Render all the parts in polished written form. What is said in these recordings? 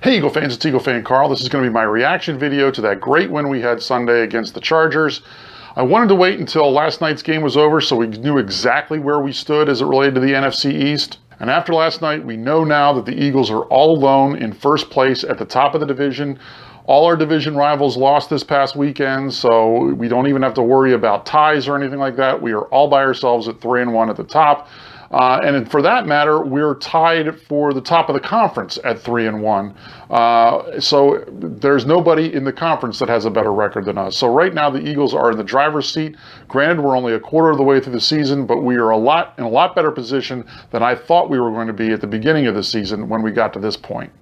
Hey Eagle fans, it's EaglefanKarl. This is going to be my reaction video to that great win we had Sunday against the Chargers. I wanted to wait until last night's game was over so we knew exactly where we stood as it related to the NFC East. And after last night, we know now that the Eagles are all alone in first place at the top of the division. All our division rivals lost this past weekend, so we don't even have to worry about ties or anything like that. We are all by ourselves at 3-1 at the top. And for that matter, we're tied for the top of the conference at 3-1. So there's nobody in the conference that has a better record than us. So right now the Eagles are in the driver's seat. Granted, we're only a quarter of the way through the season, but we are in a lot better position than I thought we were going to be at the beginning of the season when we got to this point.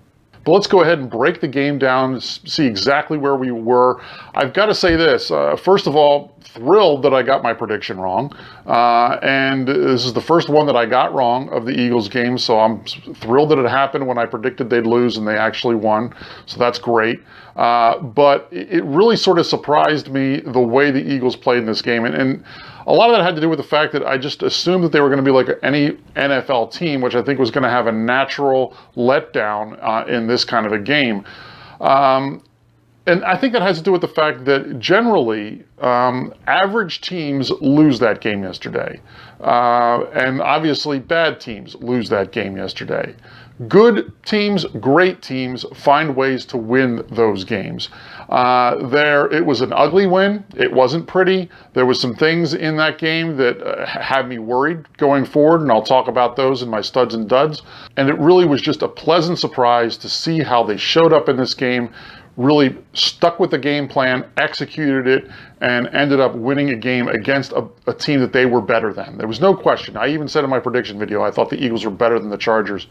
But let's go ahead and break the game down, see exactly where we were. I've got to say this. First of all, thrilled that I got my prediction wrong. And this is the first one that I got wrong of the Eagles game, so I'm thrilled that it happened when I predicted they'd lose and they actually won. So that's great. But it really sort of surprised me the way the Eagles played in this game. And a lot of that had to do with the fact that I just assumed that they were going to be like any NFL team, which I think was going to have a natural letdown in this kind of a game. And I think that has to do with the fact that generally average teams lose that game yesterday. And obviously bad teams lose that game yesterday. Good teams, great teams find ways to win those games. It was an ugly win. It wasn't pretty. There was some things in that game that had me worried going forward, and I'll talk about those in my studs and duds. And it really was just a pleasant surprise to see how they showed up in this game, really stuck with the game plan, executed it, and ended up winning a game against a team that they were better than. There was no question. I even said in my prediction video, I thought the Eagles were better than the Chargers.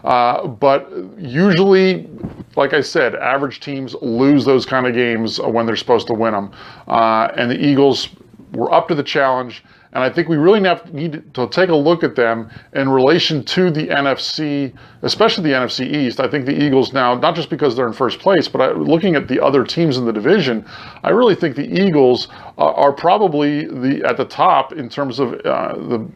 But usually, like I said, average teams lose those kind of games when they're supposed to win them. And the Eagles were up to the challenge. And I think we really need to take a look at them in relation to the NFC, especially the NFC East. I think the Eagles now, not just because they're in first place, but looking at the other teams in the division, I really think the Eagles are probably at the top in terms of the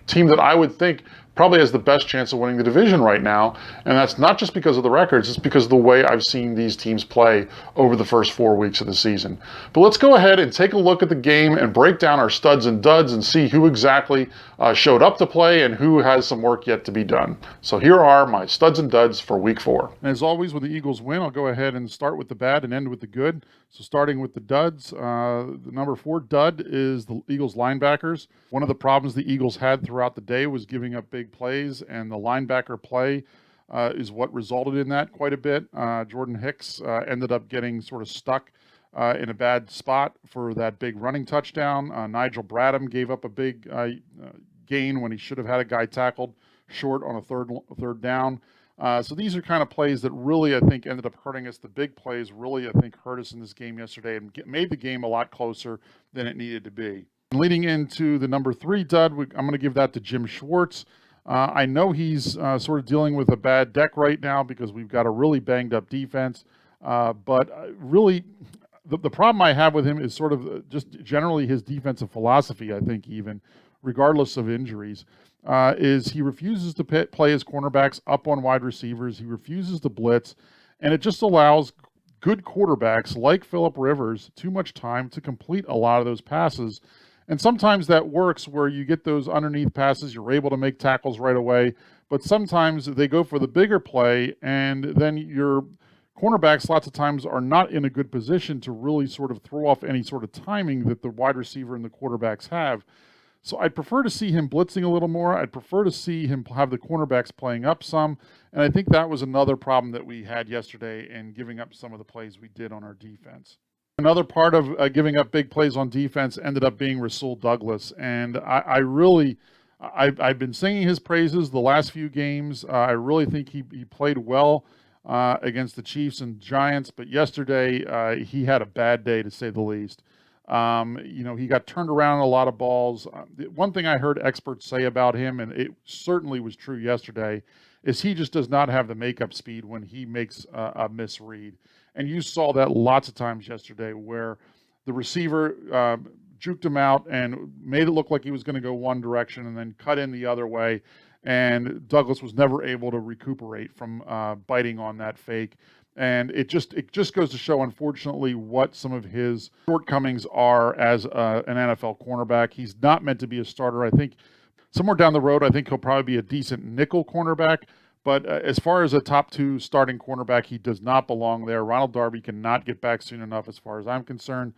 team that I would think probably has the best chance of winning the division right now. And that's not just because of the records, it's because of the way I've seen these teams play over the first 4 weeks of the season. But let's go ahead and take a look at the game and break down our studs and duds and see who exactly showed up to play and who has some work yet to be done. So here are my studs and duds for week 4. And as always, when the Eagles win, I'll go ahead and start with the bad and end with the good. So starting with the duds, the number 4 dud is the Eagles linebackers. One of the problems the Eagles had throughout the day was giving up big plays, and the linebacker play is what resulted in that quite a bit. Jordan Hicks ended up getting sort of stuck in a bad spot for that big running touchdown. Nigel Bradham gave up a big gain when he should have had a guy tackled short on a third down. So these are kind of plays that really, I think, ended up hurting us. The big plays really, I think, hurt us in this game yesterday and made the game a lot closer than it needed to be. And leading into the number 3 dud, I'm going to give that to Jim Schwartz. I know he's sort of dealing with a bad deck right now because we've got a really banged up defense. But really, the problem I have with him is sort of just generally his defensive philosophy, I think, even regardless of injuries, is he refuses to play his cornerbacks up on wide receivers. He refuses to blitz, and it just allows good quarterbacks like Phillip Rivers too much time to complete a lot of those passes. And sometimes that works where you get those underneath passes, you're able to make tackles right away, but sometimes they go for the bigger play, and then your cornerbacks lots of times are not in a good position to really sort of throw off any sort of timing that the wide receiver and the quarterbacks have. So I'd prefer to see him blitzing a little more. I'd prefer to see him have the cornerbacks playing up some. And I think that was another problem that we had yesterday in giving up some of the plays we did on our defense. Another part of giving up big plays on defense ended up being Rasul Douglas. And I've been singing his praises the last few games. I really think he played well against the Chiefs and Giants. But yesterday, he had a bad day, to say the least. He got turned around a lot of balls. One thing I heard experts say about him, and it certainly was true yesterday, is he just does not have the makeup speed when he makes a misread. And you saw that lots of times yesterday where the receiver juked him out and made it look like he was going to go one direction and then cut in the other way. and Douglas was never able to recuperate from biting on that fake. And it just goes to show, unfortunately, what some of his shortcomings are as an NFL cornerback. He's not meant to be a starter. I think somewhere down the road, I think he'll probably be a decent nickel cornerback. But as far as a top 2 starting cornerback, he does not belong there. Ronald Darby cannot get back soon enough as far as I'm concerned,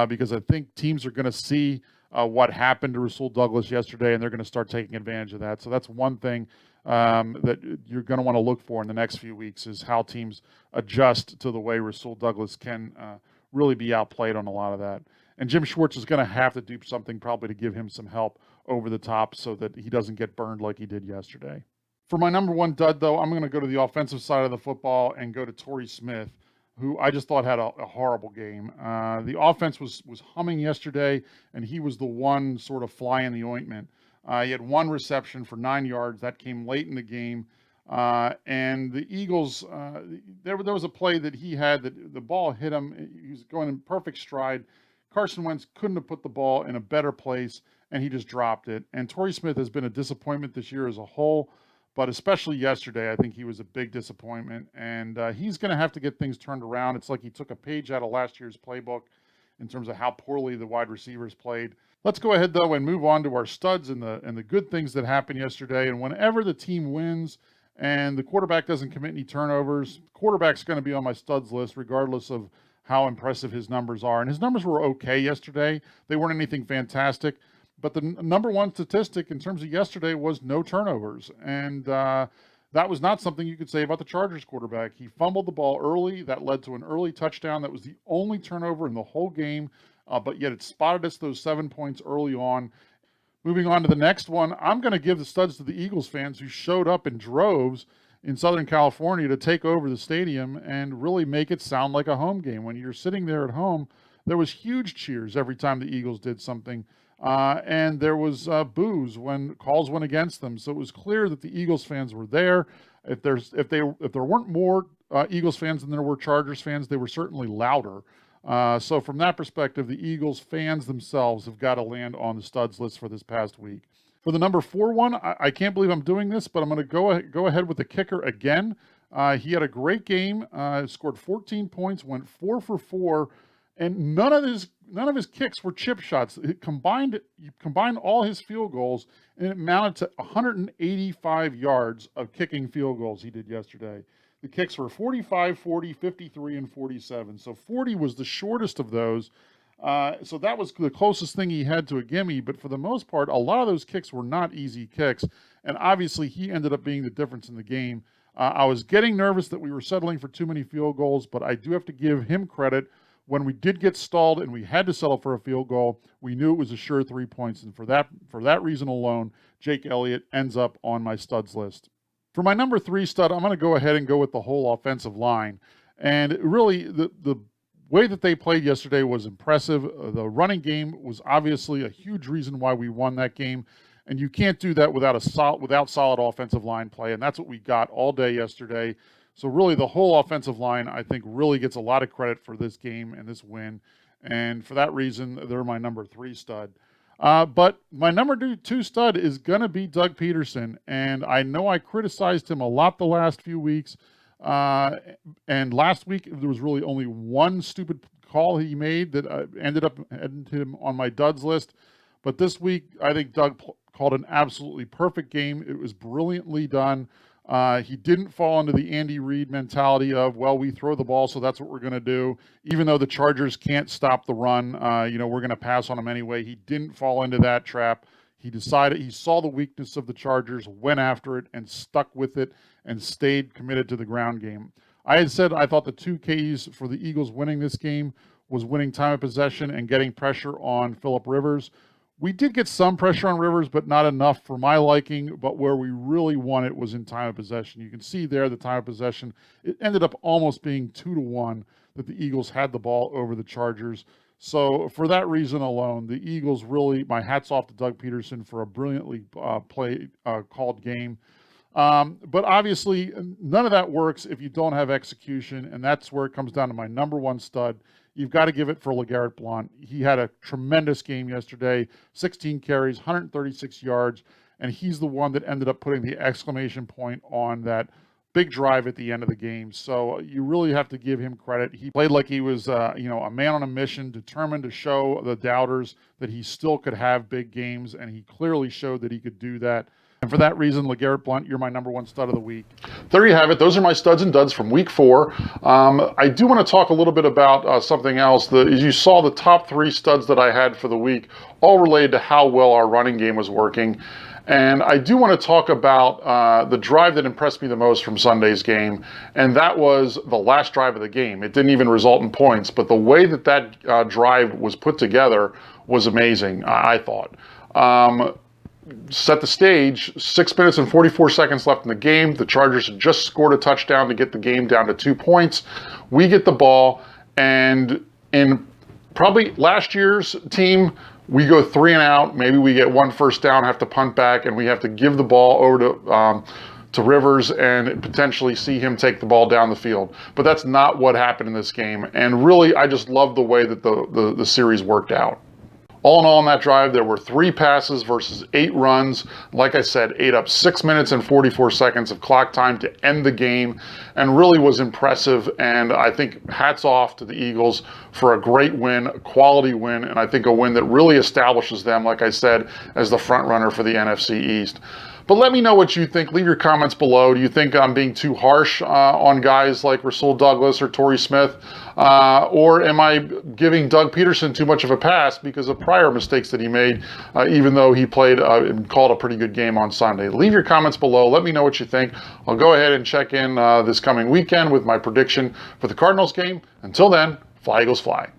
because I think teams are going to see what happened to Rasul Douglas yesterday, and they're going to start taking advantage of that. So that's one thing that you're going to want to look for in the next few weeks, is how teams adjust to the way Rasul Douglas can really be outplayed on a lot of that. And Jim Schwartz is going to have to do something probably to give him some help over the top so that he doesn't get burned like he did yesterday. For my number 1 dud, though, I'm going to go to the offensive side of the football and go to Torrey Smith, who I just thought had a horrible game. The offense was humming yesterday, and he was the one sort of fly in the ointment. He had 1 reception for 9 yards. That came late in the game. And the Eagles, there was a play that he had that the ball hit him. He was going in perfect stride. Carson Wentz couldn't have put the ball in a better place, and he just dropped it. And Torrey Smith has been a disappointment this year as a whole, but especially yesterday, I think he was a big disappointment. And he's going to have to get things turned around. It's like he took a page out of last year's playbook in terms of how poorly the wide receivers played. Let's go ahead, though, and move on to our studs and the good things that happened yesterday. And whenever the team wins and the quarterback doesn't commit any turnovers, quarterback's going to be on my studs list regardless of how impressive his numbers are. And his numbers were okay yesterday. They weren't anything fantastic. But the number 1 statistic in terms of yesterday was no turnovers. And that was not something you could say about the Chargers quarterback. He fumbled the ball early. That led to an early touchdown. That was the only turnover in the whole game. But yet it spotted us those 7 points early on. Moving on to the next one, I'm going to give the studs to the Eagles fans who showed up in droves in Southern California to take over the stadium and really make it sound like a home game. When you're sitting there at home, there was huge cheers every time the Eagles did something. And there was boos when calls went against them. So it was clear that the Eagles fans were there. If there weren't more Eagles fans than there were Chargers fans, they were certainly louder. So from that perspective, the Eagles fans themselves have got to land on the studs list for this past week. For the number 4 one, I can't believe I'm doing this, but I'm going to go ahead with the kicker again. He had a great game, scored 14 points, went 4 for 4, and none of his kicks were chip shots. You combined all his field goals, and it amounted to 185 yards of kicking field goals he did yesterday. The kicks were 45, 40, 53, and 47. So 40 was the shortest of those. So that was the closest thing he had to a gimme. But for the most part, a lot of those kicks were not easy kicks. And obviously, he ended up being the difference in the game. I was getting nervous that we were settling for too many field goals, but I do have to give him credit. When we did get stalled and we had to settle for a field goal, we knew it was a sure 3 points. And for that reason alone, Jake Elliott ends up on my studs list. For my number 3 stud, I'm going to go ahead and go with the whole offensive line. And really, the way that they played yesterday was impressive. The running game was obviously a huge reason why we won that game. And you can't do that without solid offensive line play. And that's what we got all day yesterday. So really, the whole offensive line, I think, really gets a lot of credit for this game and this win. And for that reason, they're my number 3 stud. But my number 2 stud is going to be Doug Peterson. And I know I criticized him a lot the last few weeks. And last week, there was really only one stupid call he made that ended him on my duds list. But this week, I think Doug called an absolutely perfect game. It was brilliantly done. He didn't fall into the Andy Reid mentality of, well, we throw the ball, so that's what we're going to do. Even though the Chargers can't stop the run, we're going to pass on them anyway. He didn't fall into that trap. He decided, he saw the weakness of the Chargers, went after it, and stuck with it, and stayed committed to the ground game. I had said I thought the 2 keys for the Eagles winning this game was winning time of possession and getting pressure on Phillip Rivers. We did get some pressure on Rivers, but not enough for my liking. But where we really won it was in time of possession. You can see there the time of possession. It ended up almost being 2-1 that the Eagles had the ball over the Chargers. So for that reason alone, the Eagles really, my hat's off to Doug Peterson for a brilliantly called game. But obviously, none of that works if you don't have execution, and that's where it comes down to my number 1 stud. You've got to give it for LeGarrette Blount. He had a tremendous game yesterday, 16 carries, 136 yards, and he's the one that ended up putting the exclamation point on that big drive at the end of the game. So you really have to give him credit. He played like he was, a man on a mission, determined to show the doubters that he still could have big games, and he clearly showed that he could do that. And for that reason, LeGarrette Blount, you're my number one stud of the week. There you have it. Those are my studs and duds from week 4. I do want to talk a little bit about something else. As you saw, the top 3 studs that I had for the week all related to how well our running game was working. And I do want to talk about the drive that impressed me the most from Sunday's game, and that was the last drive of the game. It didn't even result in points, but the way that drive was put together was amazing, I thought. Set the stage, 6 minutes and 44 seconds left in the game. The Chargers had just scored a touchdown to get the game down to 2 points. We get the ball, and in probably last year's team, we go 3 and out. Maybe we get 1 first down, have to punt back, and we have to give the ball over to Rivers and potentially see him take the ball down the field. But that's not what happened in this game. And really, I just love the way that the series worked out. All in all, in that drive, there were 3 passes versus 8 runs. Like I said, ate up 6 minutes and 44 seconds of clock time to end the game, and really was impressive. And I think hats off to the Eagles for a great win, a quality win, and I think a win that really establishes them, like I said, as the front runner for the NFC East. But let me know what you think. Leave your comments below. Do you think I'm being too harsh on guys like Rasul Douglas or Torrey Smith? Or am I giving Doug Peterson too much of a pass because of prior mistakes that he made, even though he played and called a pretty good game on Sunday? Leave your comments below. Let me know what you think. I'll go ahead and check in this coming weekend with my prediction for the Cardinals game. Until then, fly Eagles fly.